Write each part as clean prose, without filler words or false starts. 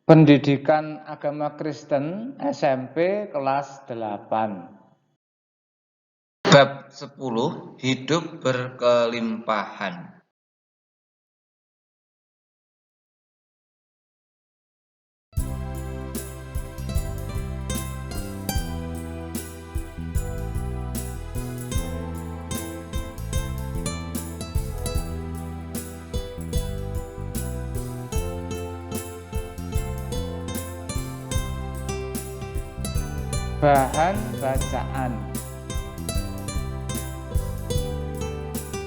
Pendidikan Agama Kristen SMP kelas 8. Bab 10 Hidup berkelimpahan. Bahan bacaan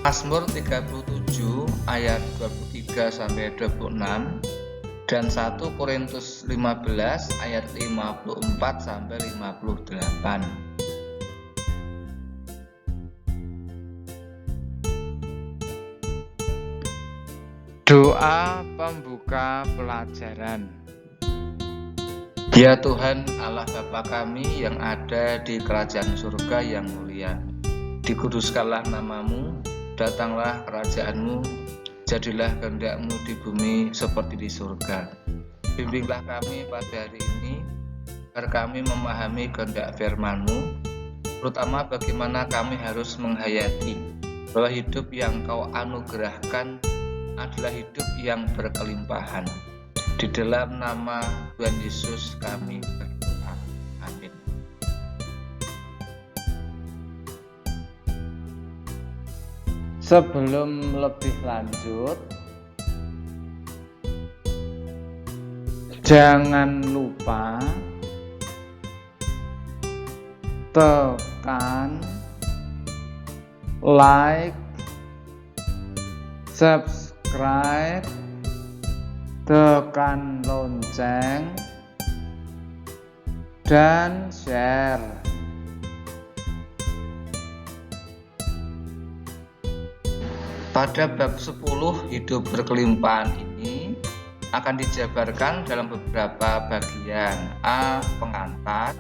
Mazmur 37 ayat 23 sampai 26 dan 1 Korintus 15 ayat 54 sampai 58. Doa pembuka pelajaran. Ya Tuhan Allah Bapa kami yang ada di kerajaan surga yang mulia, dikuduskanlah namamu, datanglah kerajaan-Mu, jadilah kehendak-Mu di bumi seperti di surga. Bimbinglah kami pada hari ini, agar kami memahami kehendak firman-Mu, terutama bagaimana kami harus menghayati bahwa hidup yang Kau anugerahkan adalah hidup yang berkelimpahan. Di dalam nama Tuhan Yesus kami berdoa. Amin. Sebelum lebih lanjut, jangan lupa tekan like, subscribe, tekan lonceng, dan share. Pada bab 10 hidup berkelimpahan ini akan dijabarkan dalam beberapa bagian. A. Pengantar,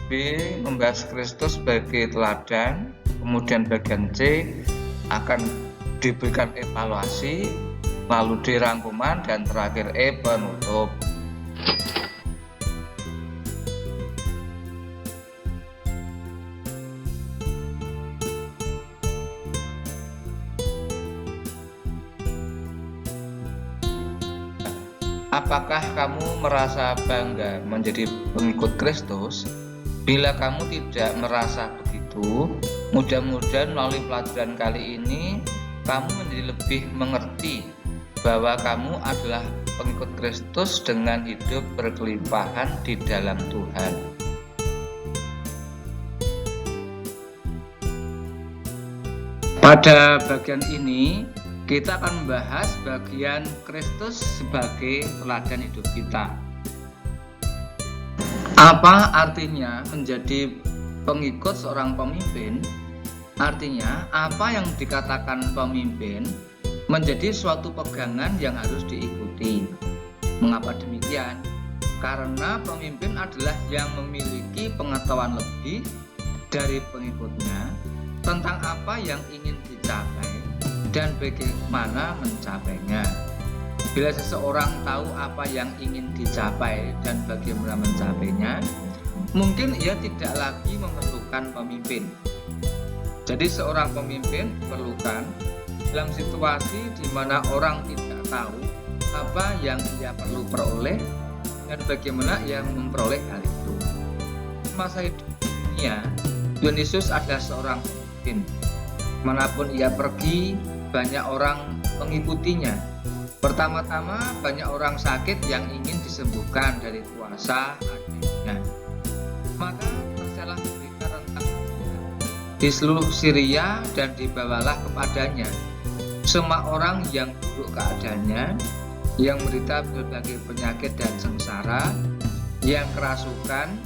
B. Membahas Kristus sebagai teladan, kemudian bagian C akan diberikan evaluasi, lalu D. Rangkuman, dan terakhir E. Penutup. Apakah kamu merasa bangga menjadi pengikut Kristus? Bila kamu tidak merasa begitu, mudah-mudahan melalui pelajaran kali ini kamu menjadi lebih mengerti bahwa kamu adalah pengikut Kristus dengan hidup berkelimpahan di dalam Tuhan. Pada bagian ini kita akan membahas bagian Kristus sebagai teladan hidup kita. Apa artinya menjadi pengikut seorang pemimpin? Artinya, apa yang dikatakan pemimpin menjadi suatu pegangan yang harus diikuti. Mengapa demikian? Karena pemimpin adalah yang memiliki pengetahuan lebih dari pengikutnya tentang apa yang ingin dicapai dan bagaimana mencapainya. Bila seseorang tahu apa yang ingin dicapai dan bagaimana mencapainya, mungkin ia tidak lagi memerlukan pemimpin. Jadi seorang pemimpin diperlukan dalam situasi di mana orang tidak tahu apa yang ia perlu peroleh dan bagaimana ia memperoleh hal itu. Masa hidup dunia, Tuhan Yesus adalah seorang pemimpin. Manapun ia pergi, banyak orang mengikutinya. Pertama-tama banyak orang sakit yang ingin disembuhkan dari kuasa adiknya. Maka terselah berita tentang dia di seluruh Syria dan dibawalah kepadanya semua orang yang buruk keadaannya, yang menderita berbagai penyakit dan sengsara, yang kerasukan,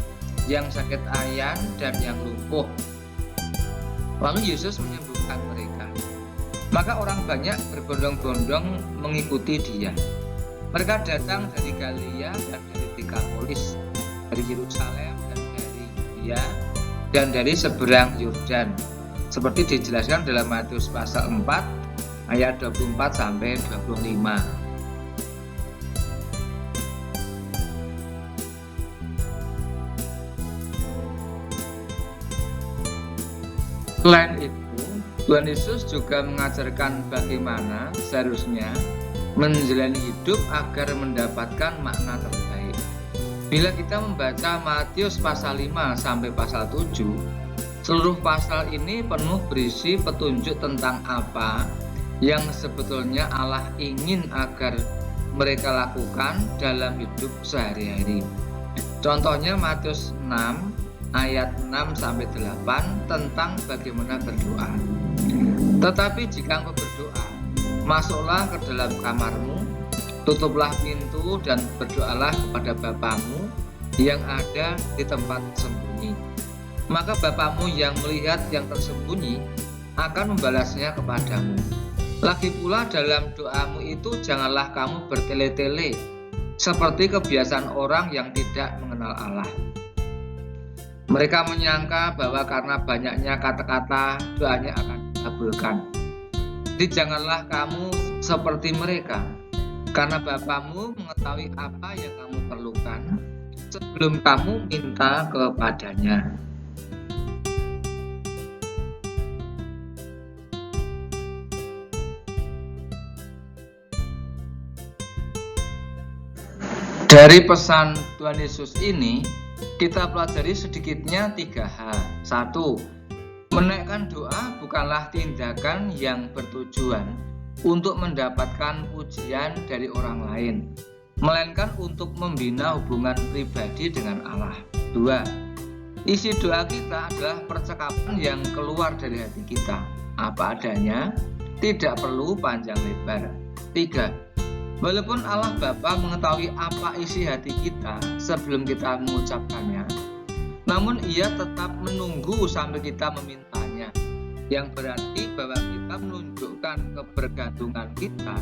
yang sakit ayan, dan yang lumpuh. Lalu Yesus menyembuhkan mereka. Maka orang banyak berbondong-bondong mengikuti dia. Mereka datang dari Galilea dan dari Dekapolis, dari Yerusalem dan dari Yudea dan dari seberang Yordan, seperti dijelaskan dalam Matius pasal 4 ayat 24 sampai 25. Selain itu, Tuhan Yesus juga mengajarkan bagaimana seharusnya menjalani hidup agar mendapatkan makna terbaik. Bila kita membaca Matius pasal 5 sampai pasal 7, seluruh pasal ini penuh berisi petunjuk tentang apa yang sebetulnya Allah ingin agar mereka lakukan dalam hidup sehari-hari. Contohnya Matius 6 ayat 6 sampai 8 tentang bagaimana berdoa. Tetapi jika engkau berdoa, masuklah ke dalam kamarmu, tutuplah pintu dan berdoalah kepada Bapamu yang ada di tempat sembunyi. Maka Bapamu yang melihat yang tersembunyi akan membalasnya kepadamu. Lagi pula dalam doamu itu janganlah kamu bertele-tele seperti kebiasaan orang yang tidak mengenal Allah. Mereka menyangka bahwa karena banyaknya kata-kata doanya akan dikabulkan. Jadi janganlah kamu seperti mereka, karena Bapamu mengetahui apa yang kamu perlukan sebelum kamu minta kepadanya. Dari pesan Tuhan Yesus ini, kita pelajari sedikitnya 3 hal. 1. Menaikkan doa bukanlah tindakan yang bertujuan untuk mendapatkan pujian dari orang lain, melainkan untuk membina hubungan pribadi dengan Allah. 2. Isi doa kita adalah percakapan yang keluar dari hati kita, apa adanya, tidak perlu panjang lebar. 3. Walaupun Allah Bapa mengetahui apa isi hati kita sebelum kita mengucapkannya, namun Ia tetap menunggu sampai kita memintanya, yang berarti bahwa kita menunjukkan kebergantungan kita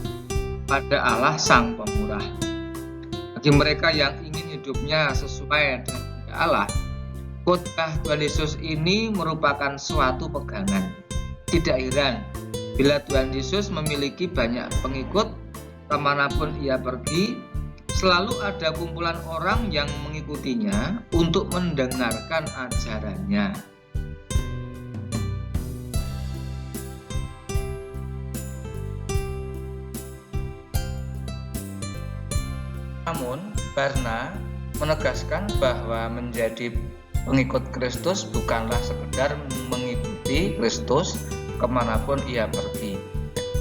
pada Allah Sang Pemurah. Bagi mereka yang ingin hidupnya sesuai dengan Allah, khotbah Tuhan Yesus ini merupakan suatu pegangan. Tidak heran bila Tuhan Yesus memiliki banyak pengikut. Kemanapun ia pergi, selalu ada kumpulan orang yang mengikutinya untuk mendengarkan ajarannya. Namun, Barna menegaskan bahwa menjadi pengikut Kristus bukanlah sekedar mengikuti Kristus kemanapun ia pergi,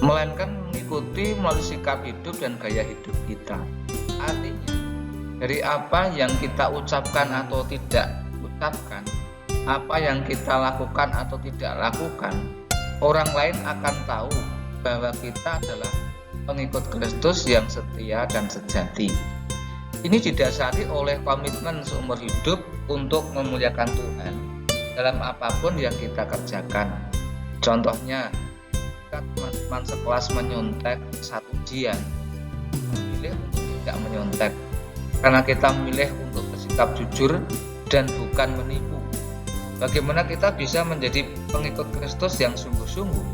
melainkan mengikuti melalui sikap hidup dan gaya hidup kita. Artinya, dari apa yang kita ucapkan atau tidak ucapkan, apa yang kita lakukan atau tidak lakukan, orang lain akan tahu bahwa kita adalah pengikut Kristus yang setia dan sejati. Ini didasari oleh komitmen seumur hidup untuk memuliakan Tuhan dalam apapun yang kita kerjakan. Contohnya, teman-teman sekelas menyontek satu ujian, memilih untuk tidak menyontek karena kita memilih untuk bersikap jujur dan bukan menipu. Bagaimana kita bisa menjadi pengikut Kristus yang sungguh-sungguh?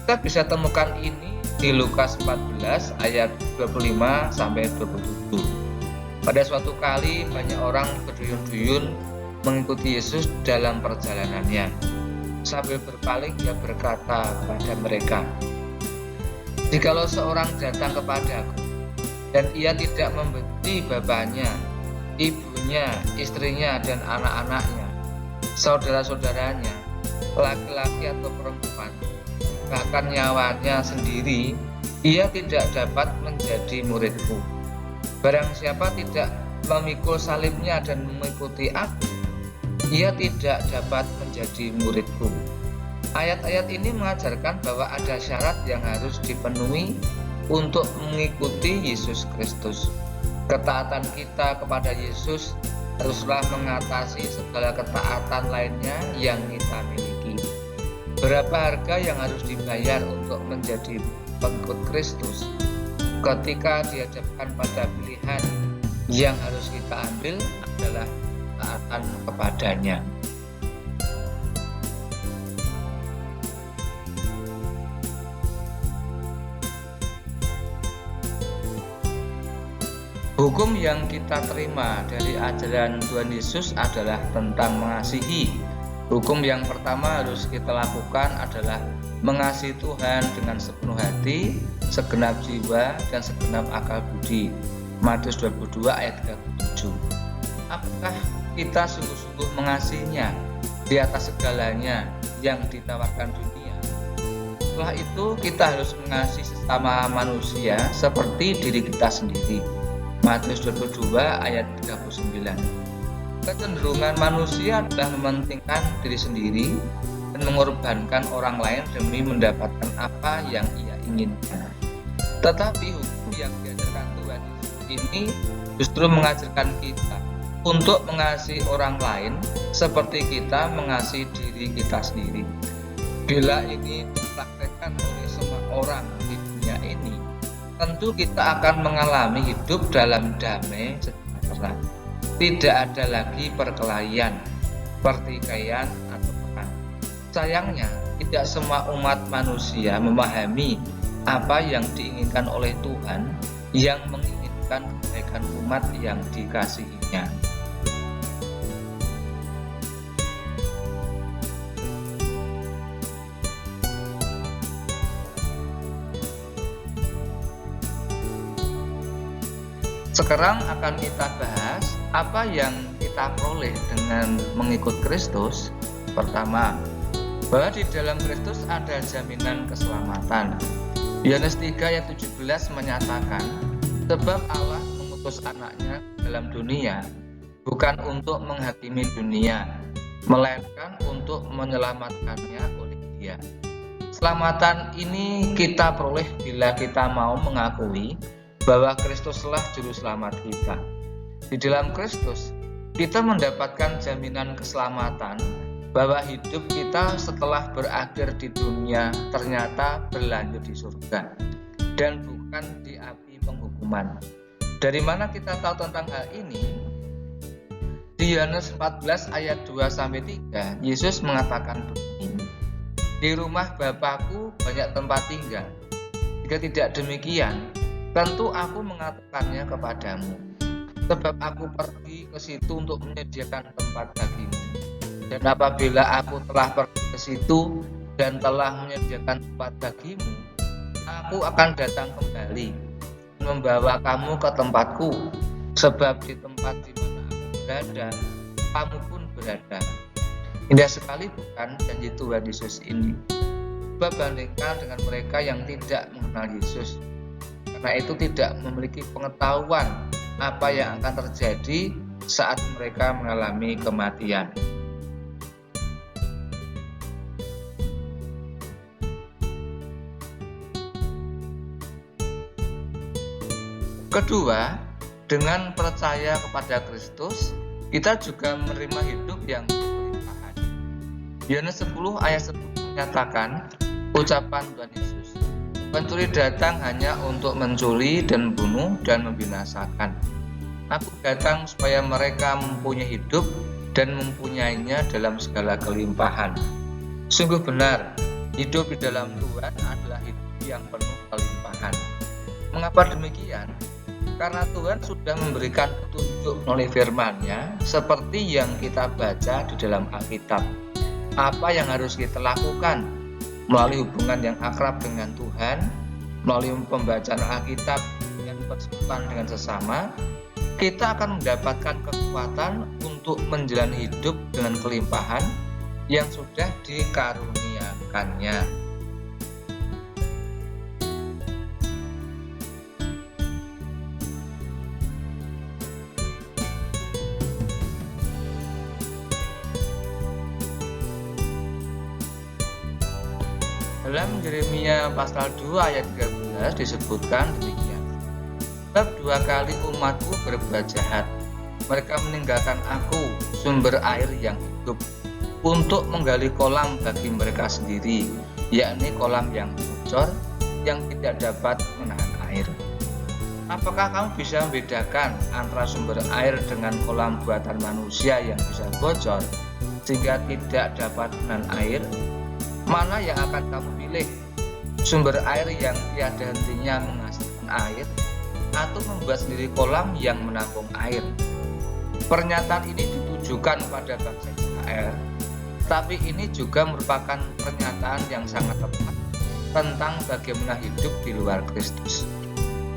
Kita bisa temukan ini di Lukas 14 ayat 25 sampai 27. Pada suatu kali banyak orang berduyun-duyun mengikuti Yesus dalam perjalanannya. Sambil berpaling ia berkata kepada mereka, "Jikalau seorang datang kepadaku dan ia tidak membenci bapaknya, ibunya, istrinya dan anak-anaknya, saudara-saudaranya, laki-laki atau perempuan, bahkan nyawanya sendiri, ia tidak dapat menjadi muridku. Barang siapa tidak memikul salibnya dan mengikuti aku, ia tidak dapat menjadi muridku." Ayat-ayat ini mengajarkan bahwa ada syarat yang harus dipenuhi untuk mengikuti Yesus Kristus. Ketaatan kita kepada Yesus haruslah mengatasi segala ketaatan lainnya yang kita miliki. Berapa harga yang harus dibayar untuk menjadi pengikut Kristus? Ketika dihadapkan pada pilihan yang harus kita ambil adalah ketaatan kepadanya. Hukum yang kita terima dari ajaran Tuhan Yesus adalah tentang mengasihi Hukum yang pertama harus kita lakukan adalah mengasihi Tuhan dengan sepenuh hati, segenap jiwa, dan segenap akal budi. Matius 22 ayat 37. Apakah kita sungguh-sungguh mengasihinya di atas segalanya yang ditawarkan dunia? Setelah itu kita harus mengasihi sesama manusia seperti diri kita sendiri. Matius 22 ayat 39. Kecenderungan manusia adalah mementingkan diri sendiri dan mengorbankan orang lain demi mendapatkan apa yang ia inginkan. Tetapi hukum yang diajarkan Tuhan ini justru mengajarkan kita untuk mengasihi orang lain seperti kita mengasihi diri kita sendiri. Bila ini dipraktekkan oleh semua orang di dunia ini, tentu kita akan mengalami hidup dalam damai sejahtera. Tidak ada lagi perkelahian, pertikaian, atau perang. Sayangnya, tidak semua umat manusia memahami apa yang diinginkan oleh Tuhan yang menginginkan kebaikan umat yang dikasihinya. Sekarang akan kita bahas apa yang kita peroleh dengan mengikut Kristus. Pertama, bahwa di dalam Kristus ada jaminan keselamatan. Yohanes 3 ayat 17 menyatakan, sebab Allah mengutus anaknya dalam dunia bukan untuk menghakimi dunia, melainkan untuk menyelamatkannya oleh Dia. Keselamatan ini kita peroleh bila kita mau mengakui bahwa Kristuslah juru selamat kita. Di dalam Kristus, kita mendapatkan jaminan keselamatan bahwa hidup kita setelah berakhir di dunia ternyata berlanjut di surga dan bukan di api penghukuman. Dari mana kita tahu tentang hal ini? Di Yohanes 14 ayat 2-3, Yesus mengatakan begini, di rumah Bapakku banyak tempat tinggal. Jika tidak demikian, tentu aku mengatakannya kepadamu, sebab aku pergi ke situ untuk menyediakan tempat bagimu. Dan apabila aku telah pergi ke situ dan telah menyediakan tempat bagimu, aku akan datang kembali membawa kamu ke tempatku, sebab di tempat di mana aku berada, kamu pun berada. Indah sekali bukan janji Tuhan Yesus ini? Coba bandingkan dengan mereka yang tidak mengenal Yesus. Karena itu tidak memiliki pengetahuan apa yang akan terjadi saat mereka mengalami kematian. Kedua, dengan percaya kepada Kristus, kita juga menerima hidup yang berlimpahan. Yohanes 10 ayat 10 menyatakan ucapan Tuhan Yesus, pencuri datang hanya untuk mencuri dan membunuh dan membinasakan. Aku datang supaya mereka mempunyai hidup dan mempunyainya dalam segala kelimpahan. Sungguh benar, hidup di dalam Tuhan adalah hidup yang penuh kelimpahan. Mengapa demikian? Karena Tuhan sudah memberikan petunjuk melalui firman-Nya seperti yang kita baca di dalam Alkitab. Apa yang harus kita lakukan melalui hubungan yang akrab dengan Tuhan, melalui pembacaan Alkitab yang bersekutuan dengan sesama, kita akan mendapatkan kekuatan untuk menjalani hidup dengan kelimpahan yang sudah dikaruniakannya. Dalam Yeremia pasal 2 ayat 13 disebutkan demikian, sebab 2 kali umatku berbuat jahat, mereka meninggalkan aku, sumber air yang hidup, untuk menggali kolam bagi mereka sendiri, yakni kolam yang bocor, yang tidak dapat menahan air. Apakah kamu bisa membedakan antara sumber air dengan kolam buatan manusia yang bisa bocor, sehingga tidak dapat menahan air? Mana yang akan kamu pilih? Sumber air yang tiada hentinya menghasilkan air, atau membuat sendiri kolam yang menampung air? Pernyataan ini ditujukan pada bangsa Israel Tetapi ini juga merupakan pernyataan yang sangat tepat tentang bagaimana hidup di luar Kristus.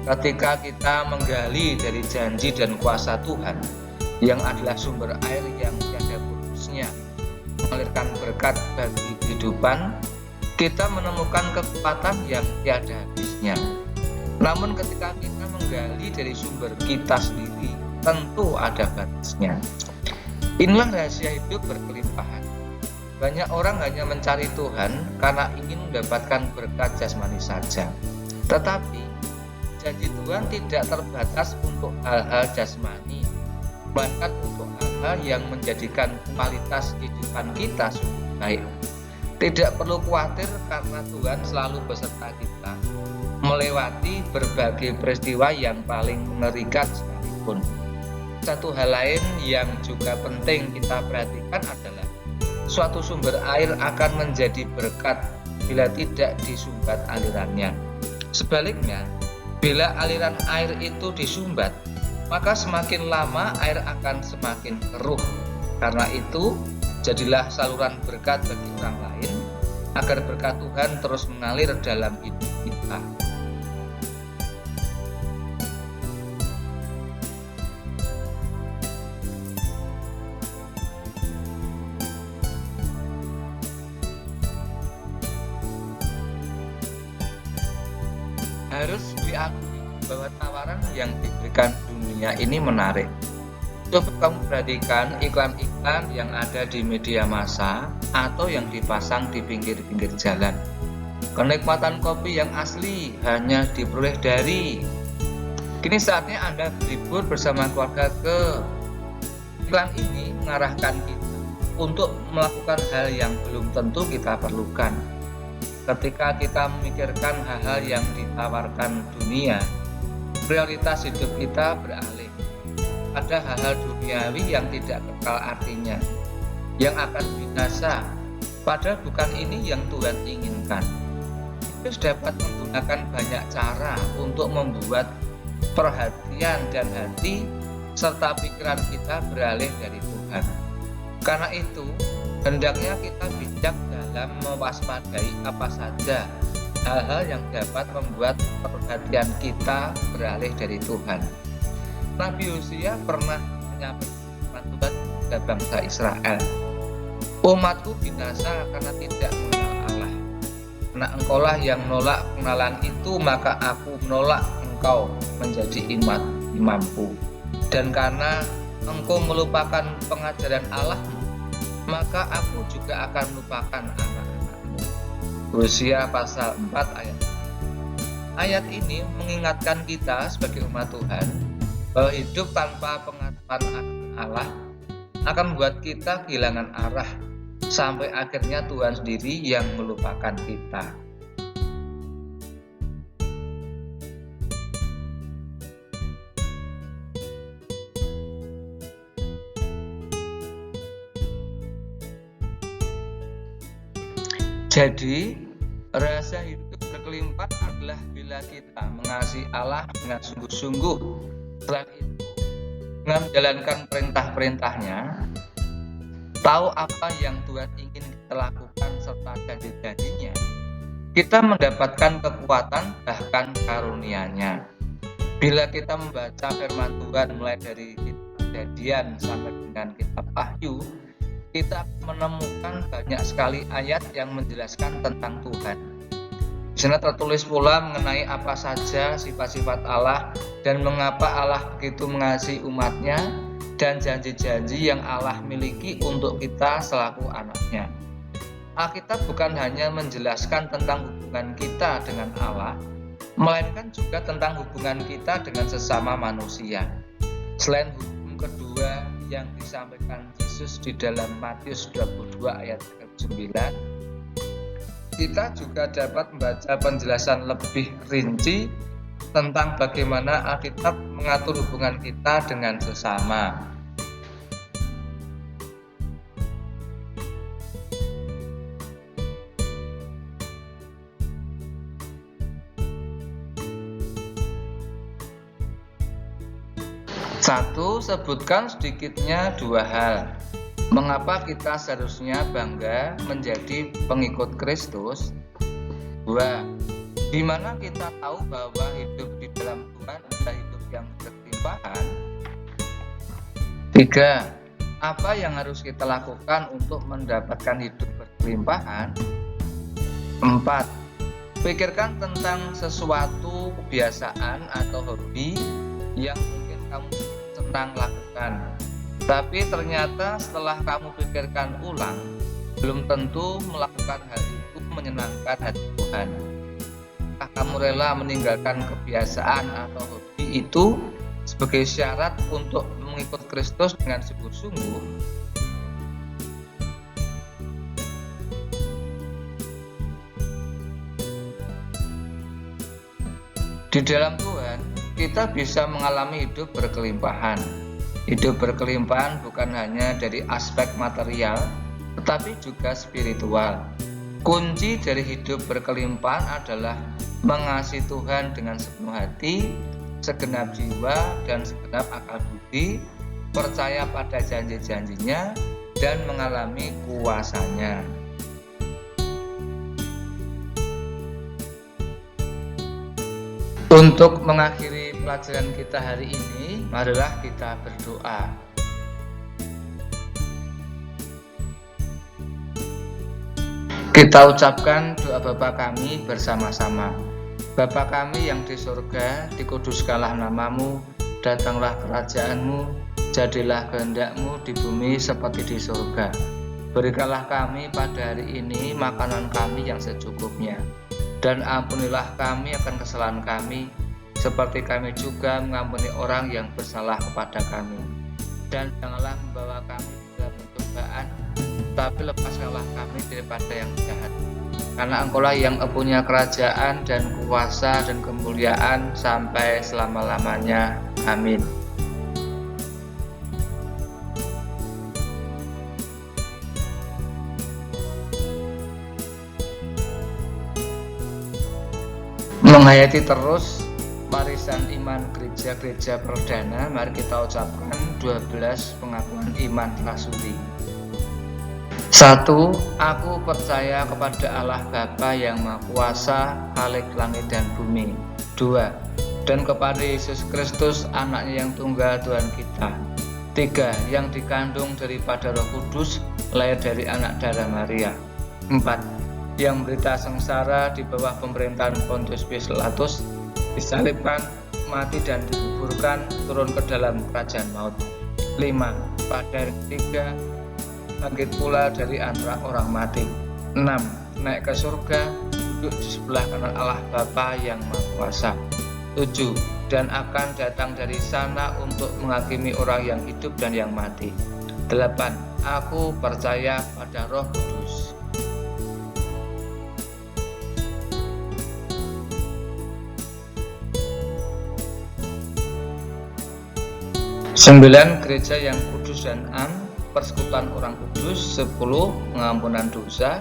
Ketika kita menggali dari janji dan kuasa Tuhan yang adalah sumber air yang tiada putusnya, mengalirkan berkat bagi kehidupan, kita menemukan kekuatan yang tiada habisnya. Namun ketika kita menggali dari sumber kita sendiri, tentu ada batasnya. Inilah rahasia hidup berkelimpahan. Banyak orang hanya mencari Tuhan karena ingin mendapatkan berkat jasmani saja. Tetapi janji Tuhan tidak terbatas untuk hal-hal jasmani, bahkan untuk hal-hal yang menjadikan kualitas kehidupan kita sungguh baik. Tidak perlu khawatir karena Tuhan selalu beserta kita, melewati berbagai peristiwa yang paling mengerikan sekalipun. Satu hal lain yang juga penting kita perhatikan adalah suatu sumber air akan menjadi berkat bila tidak disumbat alirannya. Sebaliknya, bila aliran air itu disumbat, maka semakin lama air akan semakin keruh. Karena itu, jadilah saluran berkat bagi orang lain, agar berkat Tuhan terus mengalir dalam hidup kita. Harus diakui bahwa tawaran yang diberikan dunia ini menarik. Coba kamu perhatikan iklan-iklan yang ada di media massa atau yang dipasang di pinggir-pinggir jalan. Kenikmatan kopi yang asli hanya diperoleh dari. Kini saatnya Anda berlibur bersama keluarga ke. Iklan ini mengarahkan kita untuk melakukan hal yang belum tentu kita perlukan. Ketika kita memikirkan hal-hal yang ditawarkan dunia, prioritas hidup kita beralih. Ada hal-hal duniawi yang tidak kekal artinya, yang akan binasa, padahal bukan ini yang Tuhan inginkan. Iblis dapat menggunakan banyak cara untuk membuat perhatian dan hati serta pikiran kita beralih dari Tuhan. Karena itu, hendaknya kita bijak dalam mewaspadai apa saja hal-hal yang dapat membuat perhatian kita beralih dari Tuhan. Nabi Hosea pernah menyampaikan Tuhan kepada bangsa Israel, "Umatku binasa karena tidak mengenal Allah. Karena engkaulah yang menolak pengenalan itu, maka aku menolak engkau menjadi imamku. Dan karena engkau melupakan pengajaran Allah, maka aku juga akan melupakan anak-anakmu." Hosea pasal 4 ayat. Ayat ini mengingatkan kita sebagai umat Tuhan bahwa hidup tanpa pengetahuan Allah akan membuat kita kehilangan arah sampai akhirnya Tuhan sendiri yang melupakan kita. Jadi, rahasia hidup berkelimpahan adalah bila kita mengasihi Allah dengan sungguh-sungguh. Selain itu, dengan menjalankan perintah-perintahnya, tahu apa yang Tuhan ingin kita lakukan serta janji-janjinya, kita mendapatkan kekuatan bahkan karunia-Nya. Bila kita membaca firman Tuhan mulai dari kitab Kejadian sampai dengan kitab Wahyu, kita menemukan banyak sekali ayat yang menjelaskan tentang Tuhan. Di sana tertulis pula mengenai apa saja sifat-sifat Allah dan mengapa Allah begitu mengasihi umatnya dan janji-janji yang Allah miliki untuk kita selaku anaknya. Alkitab bukan hanya menjelaskan tentang hubungan kita dengan Allah, melainkan juga tentang hubungan kita dengan sesama manusia. Selain hukum kedua yang disampaikan Yesus di dalam Matius 22 ayat 9, kita juga dapat membaca penjelasan lebih rinci tentang bagaimana Alkitab mengatur hubungan kita dengan sesama. Satu, sebutkan sedikitnya dua hal. Mengapa kita seharusnya bangga menjadi pengikut Kristus? 2. Di mana kita tahu bahwa hidup di dalam Tuhan adalah hidup yang berkelimpahan? 3. Apa yang harus kita lakukan untuk mendapatkan hidup berkelimpahan? 4. Pikirkan tentang sesuatu kebiasaan atau hobi yang mungkin kamu senang lakukan, tapi ternyata setelah kamu pikirkan ulang, belum tentu melakukan hal itu menyenangkan hati Tuhan. Apakah kamu rela meninggalkan kebiasaan atau hobi itu sebagai syarat untuk mengikut Kristus dengan sungguh-sungguh? Di dalam Tuhan, kita bisa mengalami hidup berkelimpahan. Hidup berkelimpahan bukan hanya dari aspek material, tetapi juga spiritual. Kunci dari hidup berkelimpahan adalah mengasihi Tuhan dengan sepenuh hati, segenap jiwa, dan segenap akal budi, percaya pada janji-janjinya, dan mengalami kuasanya. Untuk mengakhiri pelajaran kita hari ini, marilah kita berdoa. Kita ucapkan doa Bapa kami bersama-sama. Bapa kami yang di surga, dikuduskanlah namamu, datanglah kerajaanmu, jadilah kehendak-mu di bumi seperti di surga. Berikanlah kami pada hari ini makanan kami yang secukupnya. Dan ampunilah kami akan kesalahan kami, seperti kami juga mengampuni orang yang bersalah kepada kami. Dan janganlah membawa kami ke pencobaan, tapi lepaskanlah kami daripada yang jahat. Karena Engkaulah yang punya kerajaan dan kuasa dan kemuliaan sampai selama-lamanya. Amin. Menghayati terus warisan iman gereja-gereja perdana, mari kita ucapkan 12 pengakuan iman rasuli. 1. Aku percaya kepada Allah Bapa yang Maha Kuasa, Khalik langit dan bumi. 2. Dan kepada Yesus Kristus, anaknya yang tunggal Tuhan kita. 3. Yang dikandung daripada Roh Kudus, lahir dari anak darah Maria. 4. Yang menderita sengsara di bawah pemerintahan Pontius Pilatus, disalibkan, mati dan dikuburkan, turun ke dalam kerajaan maut. 5. Pada hari ketiga, bangkit pula dari antara orang mati. 6. Naik ke surga, duduk di sebelah kanan Allah Bapa yang Maha Kuasa. 7. Dan akan datang dari sana untuk menghakimi orang yang hidup dan yang mati. 8. Aku percaya pada Roh Kudus. 9. Gereja yang kudus dan am, persekutuan orang kudus. 10. Pengampunan dosa.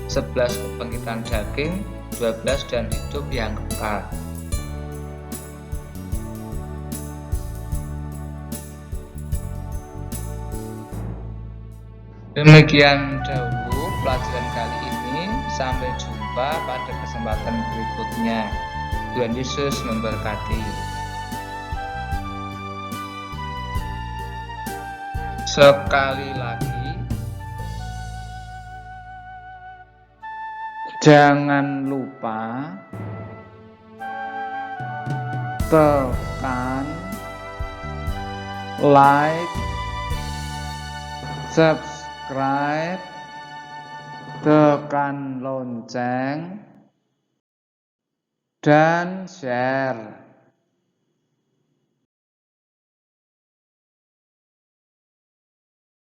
11. Kebangkitan daging. 12. Dan hidup yang kekal. Demikian dahulu pelajaran kali ini. Sampai jumpa pada kesempatan berikutnya. Tuhan Yesus memberkati. Sekali lagi, jangan lupa tekan like, subscribe, tekan lonceng, dan share.